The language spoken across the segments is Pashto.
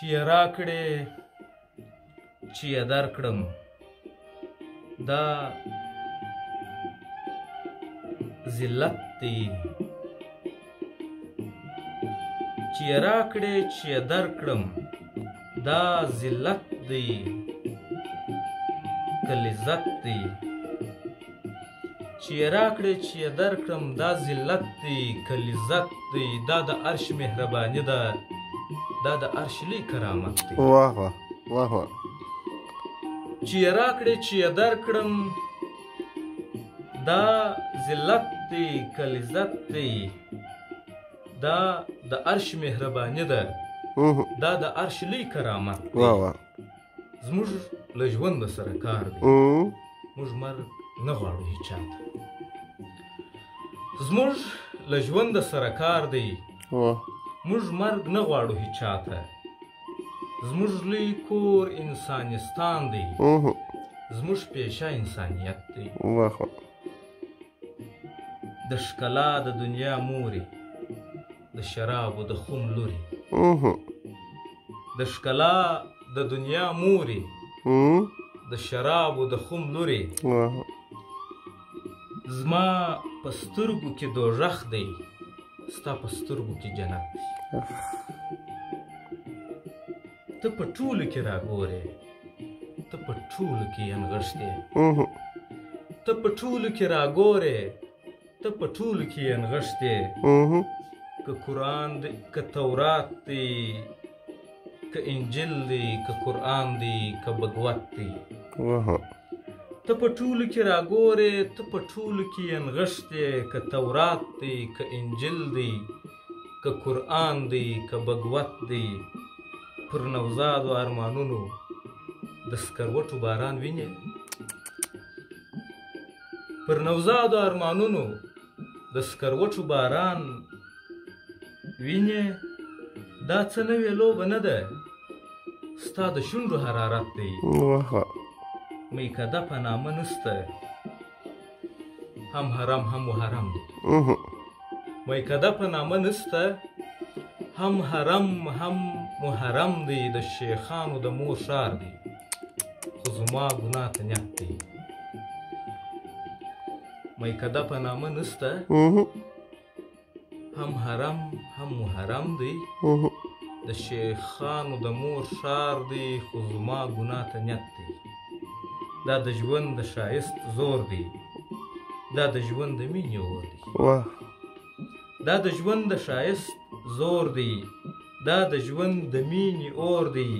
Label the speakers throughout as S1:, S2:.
S1: چې یې راکړې چې یې درکړم دا ذلت دی چې یې راکړې چې یې درکړم دا ذلت دی که لذت دی چې یې راکړې چې یې درکړم دا ذلت دی که لذت دی دا د عرش مهرباني ده دا د عرش لوی کرامت دی
S2: واه واه واه واه
S1: چې یې راکړې چې یې درکړم دا ذلت دی که لذت دی دا د عرش مهرباني ده دا د عرش لوی کرامت دی
S2: واه واه
S1: زموږ له ژونده سره کار دی موږ مرګ نه غواړو هیچا ته زموږ له ژونده سره کار دی موږ مرګ نه غواړو هیچا ته زموږ لوی کور انسانستان دی زموږ پیشه انسانیت دی د ښکلا د دنیا مورې د شرابو د خم لورې د ښکلا د دنیا مورې د شرابو د خم لورې زما په سترګو کې دوژخ دی ستا په سترګو کې جنت دی ته په ټولو کې راګورې ته په ټولو کې انغښتې ته په ټولو کې راګورې ته په ټولو کې انغښتې که قرآن دی که تورات دی که انجیل دی که قرآن دی که بغوت دی ته په ټولو کې راګورې ته په ټولو کې انغښتې که تورات دی که انجیل دی که قرآن دی که بغوت دی پر نوزادو ارمانونو د سکروټو باران وینې پر نوزادو ارمانونو د سکروټو باران وینې دا څه نوې لوبه نه ده ستا د شونډو حرارت دی میکده په نامه نسته هم حرام هم محرم دی میکده په نامه نسته هم حرم هم محرم دی د شیخانو د مور ښار دی خو زما ګناه ته نیت دی میکده په نامه نسته هم حرم هم محرم دی د شیخانو د مور ښار دی خو زما ګناه ته نیت دی دا د ژوند د ښایست زور دی دا د ژوند د مینې اور دی دا د ژوند د ښایست زور دی دا د ژوند د مینې اور دی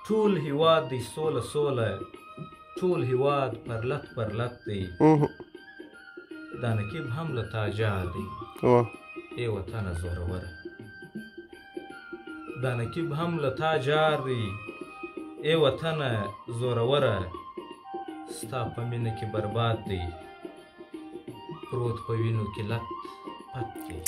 S1: ټول هیواد دی سوله سوله ټول هیواد پرلت پرلت دی دا نقیب هم له تا جار دی ای وطنه زوروره دا نقیب هم له تا جار دی ای وطنه زوروره ستا په مینه کې برباد دی پروت په وینو کې لت پت دی